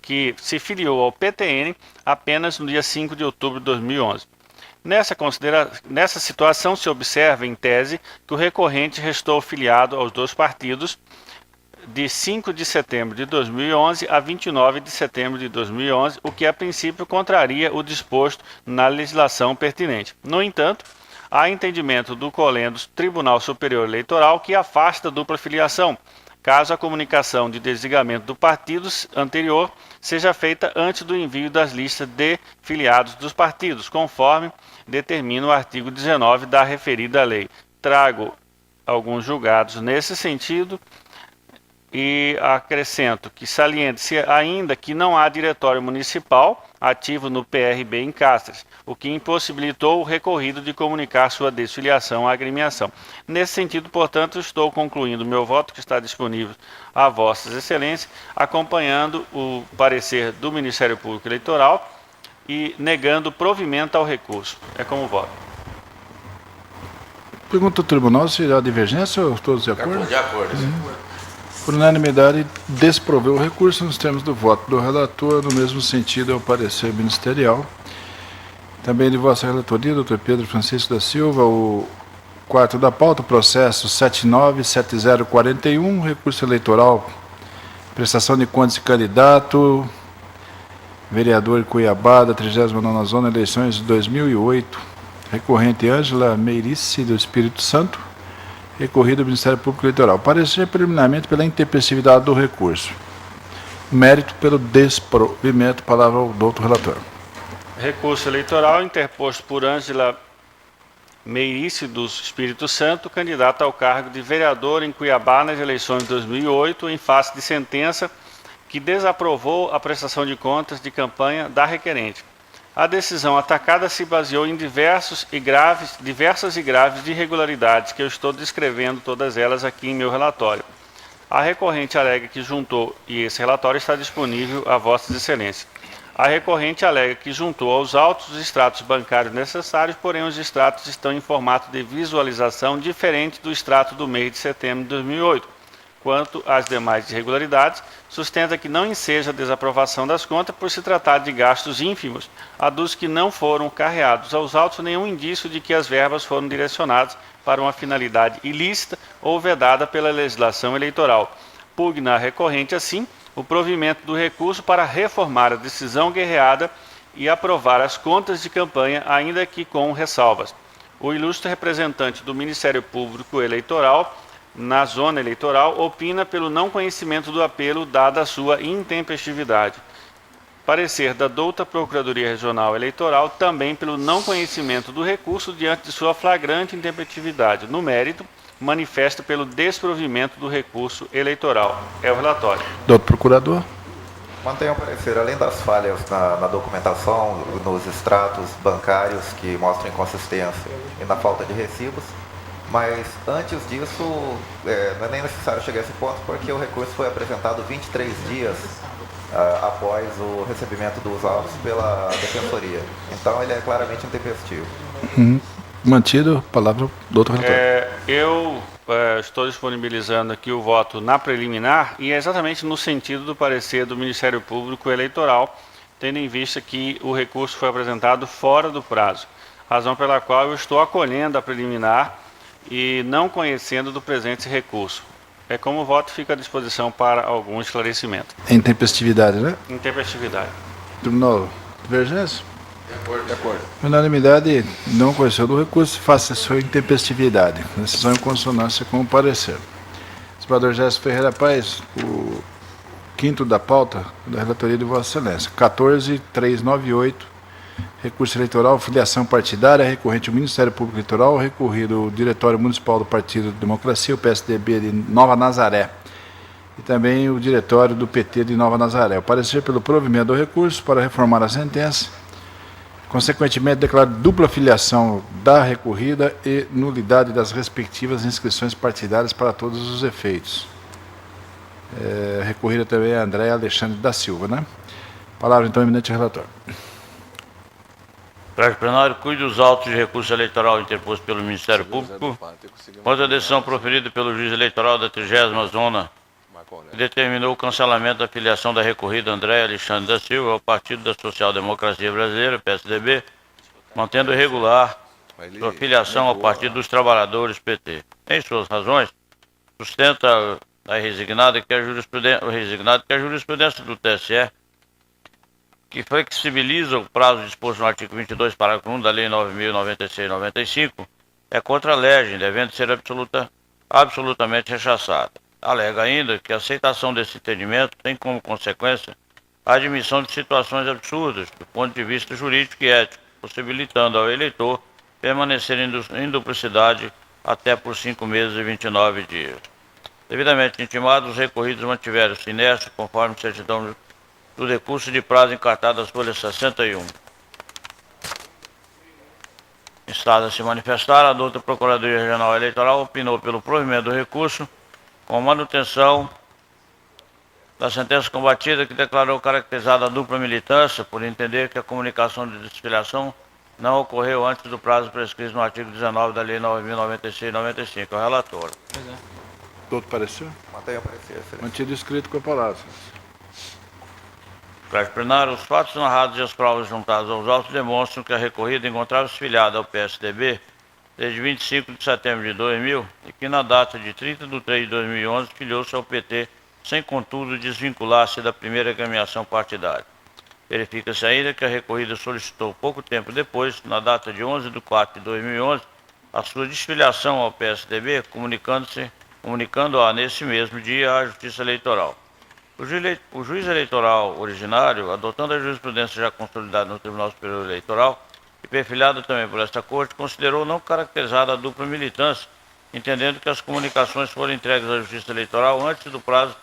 [SPEAKER 6] que se filiou ao PTN apenas no dia 5 de outubro de 2011. Nessa situação, se observa, em tese, que o recorrente restou filiado aos dois partidos de 5 de setembro de 2011 a 29 de setembro de 2011, o que a princípio contraria o disposto na legislação pertinente. No entanto, há entendimento do colendo Tribunal Superior Eleitoral que afasta a dupla filiação, caso a comunicação de desligamento do partido anterior seja feita antes do envio das listas de filiados dos partidos, conforme determina o artigo 19 da referida lei. Trago alguns julgados nesse sentido e acrescento que saliente-se ainda que não há diretório municipal ativo no PRB em Castres, o que impossibilitou o recorrido de comunicar sua desfiliação à agremiação. Nesse sentido, portanto, estou concluindo meu voto, que está disponível a vossas excelências, acompanhando o parecer do Ministério Público Eleitoral e negando provimento ao recurso. É como voto.
[SPEAKER 1] Pergunta ao tribunal se há divergência ou todos de acordo?
[SPEAKER 2] De acordo.
[SPEAKER 1] Por unanimidade, desproveu o recurso nos termos do voto do relator, no mesmo sentido é o parecer ministerial. Também de vossa relatoria, doutor Pedro Francisco da Silva, o quarto da pauta, processo 797041, recurso eleitoral, prestação de contas de candidato, vereador Cuiabá, da 39ª Zona, eleições de 2008, recorrente Ângela Meirice, do Espírito Santo, recorrido ao Ministério Público Eleitoral. Parecer preliminarmente pela intempestividade do recurso. Mérito pelo desprovimento. Palavra ao doutor relator.
[SPEAKER 6] Recurso eleitoral interposto por Ângela Meirice, do Espírito Santo, candidata ao cargo de vereador em Cuiabá nas eleições de 2008, em face de sentença que desaprovou a prestação de contas de campanha da requerente. A decisão atacada se baseou em diversas e graves irregularidades, que eu estou descrevendo todas elas aqui em meu relatório. A recorrente alega que juntou, e esse relatório está disponível a vossas excelências. A recorrente alega que juntou aos autos os extratos bancários necessários, porém os extratos estão em formato de visualização diferente do extrato do mês de setembro de 2008. Quanto às demais irregularidades, sustenta que não enseja a desaprovação das contas por se tratar de gastos ínfimos, aduz que não foram carreados aos autos nenhum indício de que as verbas foram direcionadas para uma finalidade ilícita ou vedada pela legislação eleitoral. Pugna a recorrente, assim, o provimento do recurso para reformar a decisão guerreada e aprovar as contas de campanha, ainda que com ressalvas. O ilustre representante do Ministério Público Eleitoral na zona eleitoral, opina pelo não conhecimento do apelo, dada a sua intempestividade. Parecer da douta Procuradoria Regional Eleitoral, também pelo não conhecimento do recurso diante de sua flagrante intempestividade. No mérito, manifesta pelo desprovimento do recurso eleitoral. É o relatório.
[SPEAKER 1] Doutor Procurador.
[SPEAKER 3] Mantenho o parecer, além das falhas na documentação, nos extratos bancários que mostram inconsistência e na falta de recibos, mas antes disso, não é nem necessário chegar a esse ponto, porque o recurso foi apresentado 23 dias após o recebimento dos autos pela Defensoria. Então ele é claramente intempestivo.
[SPEAKER 1] Mantido, palavra do outro relator.
[SPEAKER 6] Eu estou disponibilizando aqui o voto na preliminar e é exatamente no sentido do parecer do Ministério Público Eleitoral, tendo em vista que o recurso foi apresentado fora do prazo, razão pela qual eu estou acolhendo a preliminar e não conhecendo do presente recurso. Como o voto fica à disposição para algum esclarecimento.
[SPEAKER 1] Intempestividade, né?
[SPEAKER 6] Intempestividade.
[SPEAKER 1] Tribunal, divergência?
[SPEAKER 5] De acordo.
[SPEAKER 1] Unanimidade, não conheceu do recurso, faça a sua intempestividade. Decisão em consonância com o parecer. Desembargador Gerson Ferreira Paes, o quinto da pauta da relatoria de Vossa Excelência. 14.398, recurso eleitoral, filiação partidária, recorrente ao Ministério Público Eleitoral, recorrido ao Diretório Municipal do Partido Democracia, o PSDB de Nova Nazaré, e também o Diretório do PT de Nova Nazaré. O parecer pelo provimento do recurso para reformar a sentença, consequentemente declara dupla filiação da recorrida e nulidade das respectivas inscrições partidárias para todos os efeitos. Recorrida também a André Alexandre da Silva, né? Palavra então, eminente relator.
[SPEAKER 8] Prazo plenário, cuide dos autos de recurso eleitoral interposto pelo Ministério Público contra a decisão proferida pelo juiz eleitoral da 30ª Zona, que determinou o cancelamento da filiação da recorrida André Alexandre da Silva ao Partido da Social Democracia Brasileira, PSDB, mantendo irregular sua filiação ao Partido dos Trabalhadores, PT. Em suas razões, sustenta o resignado que a jurisprudência do TSE, que flexibiliza o prazo disposto no artigo 22, parágrafo 1 da Lei 9.096/95, é contra a lei, devendo ser absolutamente rechaçada. Alega ainda que a aceitação desse entendimento tem como consequência a admissão de situações absurdas do ponto de vista jurídico e ético, possibilitando ao eleitor permanecer em duplicidade até por 5 meses e 29 dias. Devidamente intimados, os recorridos mantiveram-se inércios, conforme certidão do recurso de prazo encartado às folhas 61. Instada a se manifestar, a douta Procuradoria Regional Eleitoral opinou pelo provimento do recurso com manutenção da sentença combatida, que declarou caracterizada a dupla militância por entender que a comunicação de desfiliação não ocorreu antes do prazo prescrito no artigo 19 da Lei 9.096/95. O relator.
[SPEAKER 1] Doutor parecer?
[SPEAKER 3] Mantenha o parecer, excelência.
[SPEAKER 1] Mantido escrito com a palavra.
[SPEAKER 8] Prazo plenário, os fatos narrados e as provas juntadas aos autos demonstram que a recorrida encontrava-se filiada ao PSDB desde 25 de setembro de 2000 e que na data de 30 de 3 de 2011 filiou-se ao PT, sem contudo desvincular-se da primeira agremiação partidária. Verifica-se ainda que a recorrida solicitou pouco tempo depois, na data de 11 de 4 de 2011, a sua desfiliação ao PSDB, comunicando-a nesse mesmo dia à Justiça Eleitoral. O juiz eleitoral originário, adotando a jurisprudência já consolidada no Tribunal Superior Eleitoral e perfilhada também por esta Corte, considerou não caracterizada a dupla militância, entendendo que as comunicações foram entregues à Justiça Eleitoral antes do prazo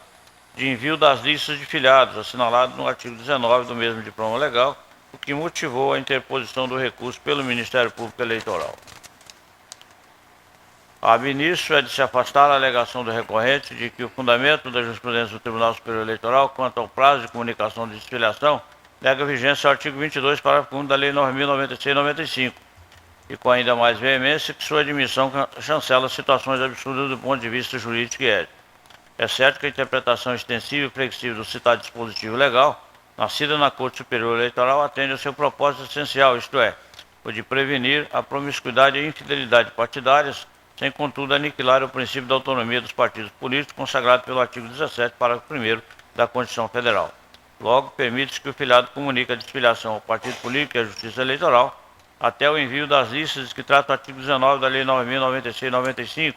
[SPEAKER 8] de envio das listas de filiados, assinalado no artigo 19 do mesmo diploma legal, o que motivou a interposição do recurso pelo Ministério Público Eleitoral. Ab início é de se afastar a alegação do recorrente de que o fundamento da jurisprudência do Tribunal Superior Eleitoral quanto ao prazo de comunicação de desfiliação nega vigência ao artigo 22, parágrafo 1 da Lei 9.096/95, e com ainda mais veemência que sua admissão chancela situações absurdas do ponto de vista jurídico e ético. É certo que a interpretação extensiva e flexível do citado dispositivo legal, nascida na Corte Superior Eleitoral, atende ao seu propósito essencial, isto é, o de prevenir a promiscuidade e infidelidade partidárias, sem contudo aniquilar o princípio da autonomia dos partidos políticos consagrado pelo artigo 17, parágrafo 1º da Constituição Federal. Logo, permite-se que o filiado comunique a desfiliação ao partido político e à Justiça Eleitoral até o envio das listas que trata o artigo 19 da Lei 9.096/95,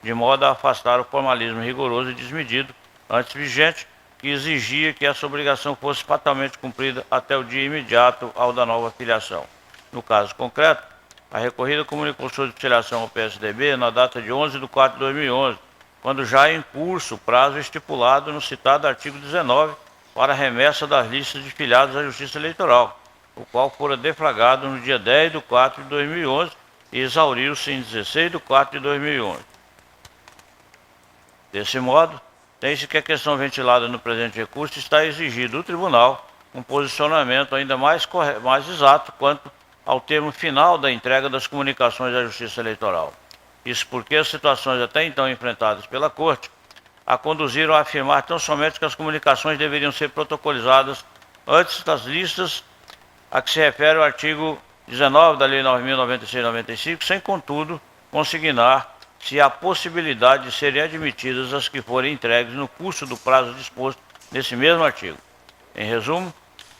[SPEAKER 8] de modo a afastar o formalismo rigoroso e desmedido, antes vigente, que exigia que essa obrigação fosse fatalmente cumprida até o dia imediato ao da nova filiação. No caso concreto, a recorrida comunicou sua desfiliação ao PSDB na data de 11 de 4 de 2011, quando já em curso o prazo estipulado no citado artigo 19 para a remessa das listas de filiados à Justiça Eleitoral, o qual fora deflagrado no dia 10 de 4 de 2011 e exauriu-se em 16 de 4 de 2011. Desse modo, Tem-se que a questão ventilada no presente recurso está exigido do Tribunal um posicionamento ainda mais exato quanto ao termo final da entrega das comunicações à Justiça Eleitoral. Isso porque as situações até então enfrentadas pela Corte a conduziram a afirmar tão somente que as comunicações deveriam ser protocolizadas antes das listas a que se refere o artigo 19 da Lei 9.096/95, sem, contudo, consignar se há possibilidade de serem admitidas as que forem entregues no curso do prazo disposto nesse mesmo artigo. Em resumo,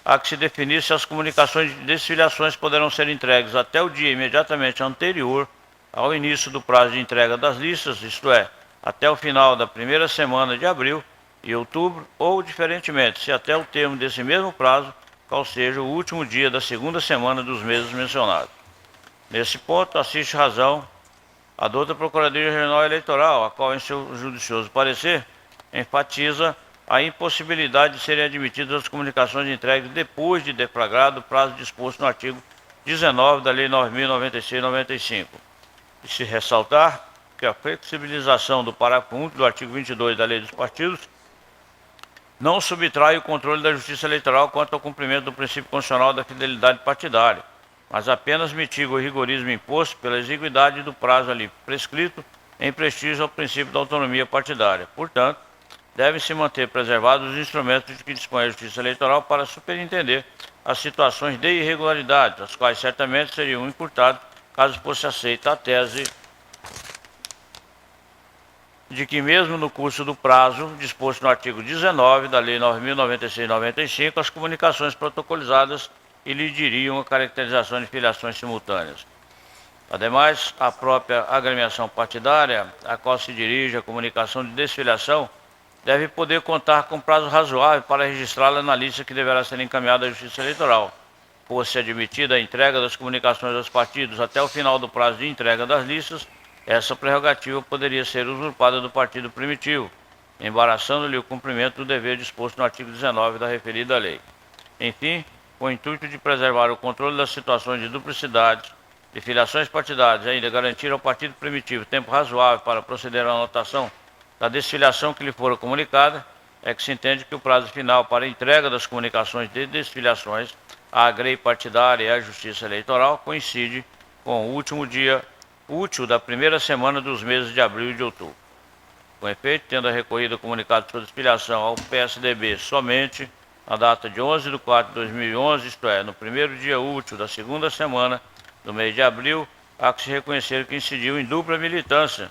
[SPEAKER 8] há que se definir se as comunicações de desfiliações poderão ser entregues até o dia imediatamente anterior ao início do prazo de entrega das listas, isto é, até o final da primeira semana de abril e outubro, ou, diferentemente, se até o termo desse mesmo prazo, qual seja o último dia da segunda semana dos meses mencionados. Nesse ponto, assiste razão a douta Procuradoria Regional Eleitoral, a qual, em seu judicioso parecer, enfatiza a impossibilidade de serem admitidas as comunicações entregues depois de deflagrado o prazo disposto no artigo 19 da Lei 9.096/95. E se ressaltar que a flexibilização do parágrafo único do artigo 22 da Lei dos Partidos não subtrai o controle da Justiça Eleitoral quanto ao cumprimento do princípio constitucional da fidelidade partidária, mas apenas mitiga o rigorismo imposto pela exiguidade do prazo ali prescrito em prestígio ao princípio da autonomia partidária. Portanto, devem se manter preservados os instrumentos de que dispõe a Justiça Eleitoral para superintender as situações de irregularidade, as quais certamente seriam encurtadas caso fosse aceita a tese de que mesmo no curso do prazo disposto no artigo 19 da Lei 9.096/95, as comunicações protocolizadas elidiriam a caracterização de filiações simultâneas. Ademais, a própria agremiação partidária, a qual se dirige a comunicação de desfiliação, deve poder contar com prazo razoável para registrá-la na lista que deverá ser encaminhada à Justiça Eleitoral. Fosse admitida a entrega das comunicações aos partidos até o final do prazo de entrega das listas, essa prerrogativa poderia ser usurpada do partido primitivo, embaraçando-lhe o cumprimento do dever disposto no artigo 19 da referida lei. Enfim, com o intuito de preservar o controle das situações de duplicidades, de filiações partidárias e ainda garantir ao partido primitivo tempo razoável para proceder à anotação da desfiliação que lhe fora comunicada, é que se entende que o prazo final para a entrega das comunicações de desfiliações à grei partidária e à Justiça Eleitoral coincide com o último dia útil da primeira semana dos meses de abril e de outubro. Com efeito, tendo recorrido o comunicado de sua desfiliação ao PSDB somente na data de 11/4/2011, isto é, no primeiro dia útil da segunda semana do mês de abril, há que se reconhecer que incidiu em dupla militância,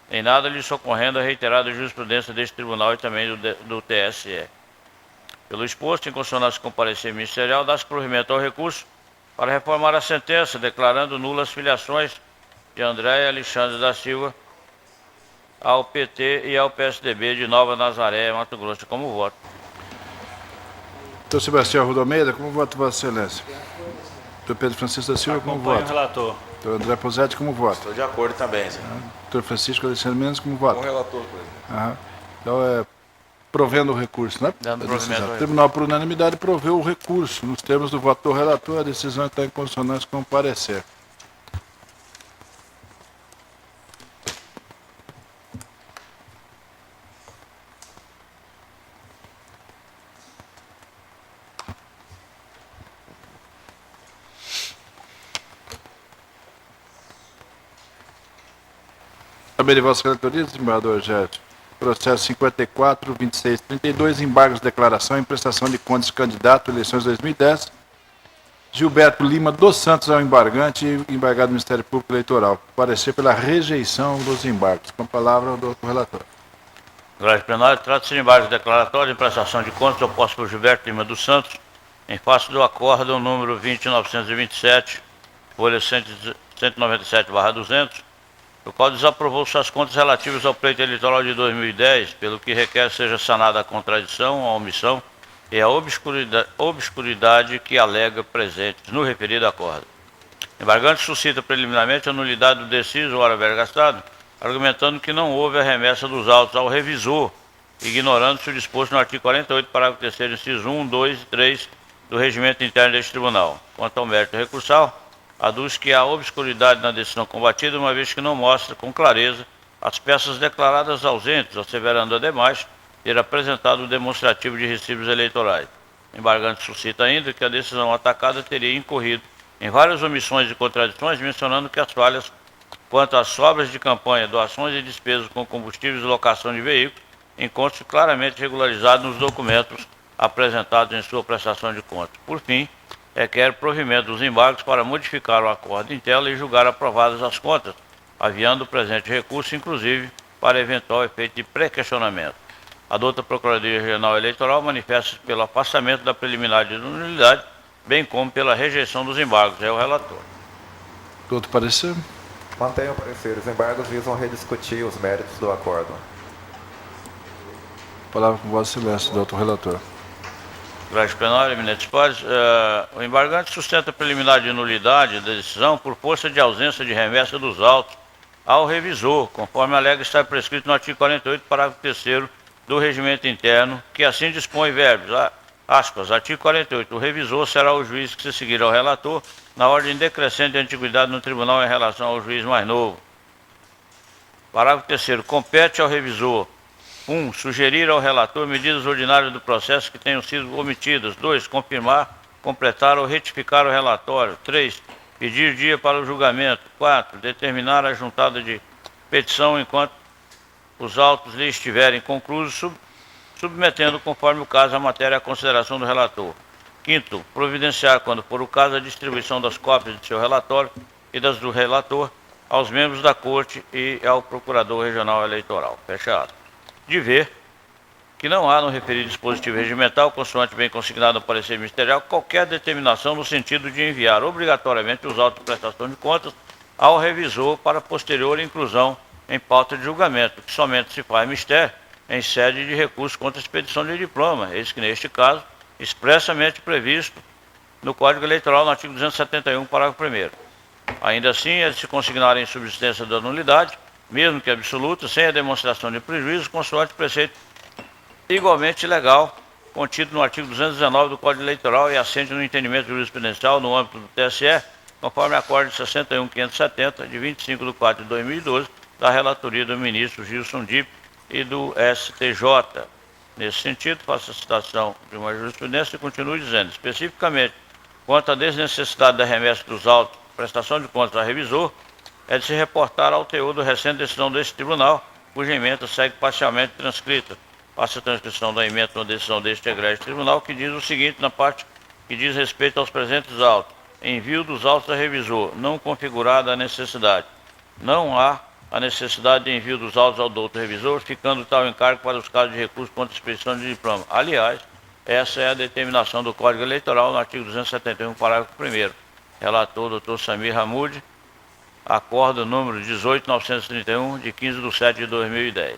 [SPEAKER 8] em nada lhe socorrendo a reiterada jurisprudência deste tribunal e também do TSE. Pelo exposto, em consonância com o parecer ministerial, dá-se provimento ao recurso para reformar a sentença, declarando nulas filiações de André Alexandre da Silva ao PT e ao PSDB de Nova Nazaré, Mato Grosso, como voto.
[SPEAKER 1] Doutor Sebastião Arruda Almeida, como vota Vossa Excelência? Doutor Pedro Francisco da Silva, como
[SPEAKER 6] Acompanho o
[SPEAKER 1] vota?
[SPEAKER 6] relator.
[SPEAKER 1] Doutor André Posetti, como vota?
[SPEAKER 2] Estou de acordo também, senhor.
[SPEAKER 1] Doutor Francisco Alexandre Mendes, como vota?
[SPEAKER 5] Com o relator, presidente.
[SPEAKER 1] Então, provendo o recurso, né?
[SPEAKER 8] Dando provimento ao
[SPEAKER 1] O Tribunal, por unanimidade, proveu o recurso. Nos termos do voto do relator, a decisão está em consonância com o parecer. Também de vossa relatoria, desembargador Gerson. Processo 54, 26, 32, embargos de declaração em prestação de contas de candidato, eleições 2010. Gilberto Lima dos Santos é o embargante e embargado do Ministério Público Eleitoral. Parecer pela rejeição dos embargos. Com a palavra, o doutor relator.
[SPEAKER 8] Grade plenário, trata-se de embargos declaratórios em prestação de contas oposto por Gilberto Lima dos Santos, em face do acórdão número 20.927, folha 197/200, o qual desaprovou suas contas relativas ao pleito eleitoral de 2010, pelo que requer seja sanada a contradição, a omissão e a obscuridade que alega presentes no referido acordo. O embargante suscita preliminarmente a nulidade do deciso ou haver gastado, argumentando que não houve a remessa dos autos ao revisor, ignorando-se o disposto no artigo 48, parágrafo 3º, inciso 1, 2 e 3 do regimento interno deste tribunal. Quanto ao mérito recursal, aduz que há obscuridade na decisão combatida, uma vez que não mostra com clareza as peças declaradas ausentes, asseverando ademais ter apresentado o demonstrativo de recibos eleitorais. O embargante suscita ainda que a decisão atacada teria incorrido em várias omissões e contradições, mencionando que as falhas quanto às sobras de campanha, doações e despesas com combustíveis e locação de veículos encontram-se claramente regularizados nos documentos apresentados em sua prestação de contas. Por fim, requer provimento dos embargos para modificar o acordo em tela e julgar aprovadas as contas, aviando o presente recurso, inclusive, para eventual efeito de pré-questionamento. A douta Procuradoria Regional Eleitoral manifesta-se pelo afastamento da preliminar de nulidade, bem como pela rejeição dos embargos. É o relator.
[SPEAKER 1] Outro parecer?
[SPEAKER 3] Mantenho o parecer. Os embargos visam rediscutir os méritos do acordo.
[SPEAKER 1] Palavra com Vossa Excelência, doutor relator.
[SPEAKER 8] Grade plenário, eminentes pares, o embargante sustenta a preliminar de nulidade da decisão por força de ausência de remessa dos autos ao revisor, conforme alega estar prescrito no artigo 48, parágrafo 3º do Regimento Interno, que assim dispõe verbos, aspas, artigo 48, o revisor será o juiz que se seguir ao relator na ordem decrescente de antiguidade no tribunal em relação ao juiz mais novo. Parágrafo 3º, compete ao revisor 1. Sugerir ao relator medidas ordinárias do processo que tenham sido omitidas. 2. Confirmar, completar ou retificar o relatório. 3. Pedir dia para o julgamento. 4. Determinar a juntada de petição enquanto os autos lhe estiverem conclusos, submetendo, conforme o caso, a matéria à consideração do relator. 5º. Providenciar, quando for o caso, a distribuição das cópias de seu relatório e das do relator aos membros da Corte e ao Procurador Regional Eleitoral. Fechado. De ver que não há no referido dispositivo regimental, consoante bem consignado no parecer ministerial, qualquer determinação no sentido de enviar obrigatoriamente os autos de prestação de contas ao revisor para posterior inclusão em pauta de julgamento, que somente se faz mister em sede de recurso contra a expedição de diploma, eis que neste caso, expressamente previsto no Código Eleitoral, no artigo 271, parágrafo 1º. Ainda assim, é de se consignar em subsistência da nulidade, mesmo que absoluta, sem a demonstração de prejuízo, consoante preceito igualmente legal, contido no artigo 219 do Código Eleitoral e assente no entendimento jurisprudencial no âmbito do TSE, conforme acordo de 61.570, de 25 de 4 de 2012, da relatoria do ministro Gilson Dipp e do STJ. Nesse sentido, faço a citação de uma jurisprudência e continuo dizendo, especificamente, quanto à desnecessidade da remessa dos autos, prestação de contas a revisor, é de se reportar ao teor da recente decisão deste tribunal, cuja ementa segue parcialmente transcrita. Faça a transcrição da ementa na decisão deste egrégio tribunal, que diz o seguinte na parte que diz respeito aos presentes autos. Envio dos autos a revisor, não configurada a necessidade. Não há a necessidade de envio dos autos ao doutor revisor, ficando tal encargo para os casos de recurso contra a expedição de diploma. Aliás, essa é a determinação do Código Eleitoral no artigo 271, parágrafo 1º. Relator, doutor Samir Hamoud, acordo número 18.931, de 15 de 7 de 2010.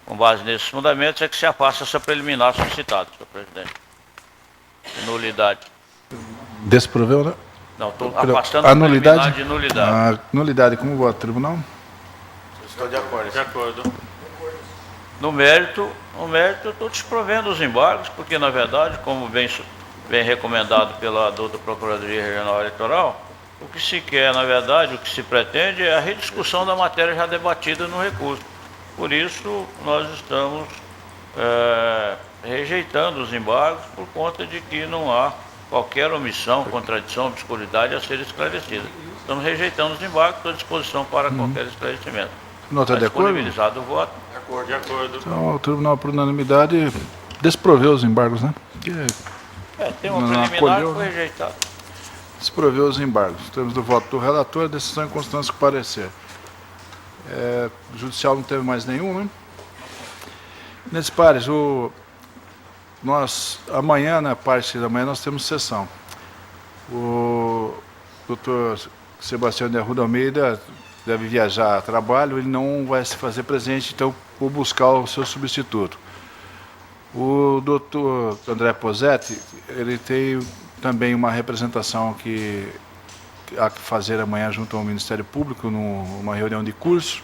[SPEAKER 8] Com base nesses fundamentos é que se afasta essa preliminar solicitada, senhor presidente. Nulidade.
[SPEAKER 1] Desproveu, né?
[SPEAKER 8] Não, estou afastando
[SPEAKER 1] a
[SPEAKER 8] preliminar
[SPEAKER 1] nulidade?
[SPEAKER 8] de nulidade.
[SPEAKER 1] A nulidade, como vota o tribunal?
[SPEAKER 2] Estou de acordo.
[SPEAKER 6] De acordo.
[SPEAKER 8] No mérito, eu estou desprovendo os embargos, porque, na verdade, como bem recomendado pela douta Procuradoria Regional Eleitoral, o que se quer, na verdade, o que se pretende é a rediscussão da matéria já debatida no recurso. Por isso, nós estamos rejeitando os embargos por conta de que não há qualquer omissão, contradição, obscuridade a ser esclarecida. Estamos rejeitando os embargos, estou à disposição para qualquer esclarecimento.
[SPEAKER 1] Nota de acordo?
[SPEAKER 8] Disponibilizado o voto.
[SPEAKER 6] De acordo.
[SPEAKER 1] Então, o tribunal, por unanimidade, desproveu os embargos, né?
[SPEAKER 8] Tem uma
[SPEAKER 1] Não
[SPEAKER 8] preliminar
[SPEAKER 1] acolheu,
[SPEAKER 8] que foi
[SPEAKER 1] né?
[SPEAKER 8] rejeitada.
[SPEAKER 1] Desproveu os embargos. Temos do voto do relator, decisão em constância com parecer. O judicial não teve mais nenhum, né? Nesses pares, amanhã, na parte da manhã, nós temos sessão. O doutor Sebastião de Arruda Almeida deve viajar a trabalho, ele não vai se fazer presente, então vou buscar o seu substituto. O doutor André Posetti, ele tem também uma representação que há que fazer amanhã junto ao Ministério Público, numa reunião de curso,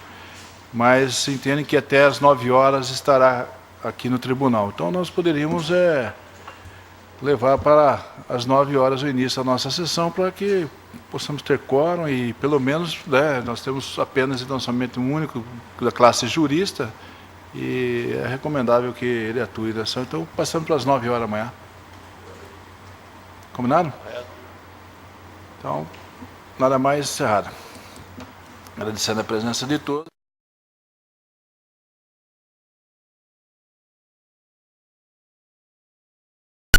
[SPEAKER 1] mas entendem que até às 9 horas estará aqui no tribunal. Então nós poderíamos levar para as 9 horas o início da nossa sessão, para que possamos ter quórum e, pelo menos, né, nós temos apenas então somente um único da classe jurista e é recomendável que ele atue na ação. Então, passamos para as 9 horas da manhã. Combinado? Então, nada mais encerrado. Agradecendo a presença de todos.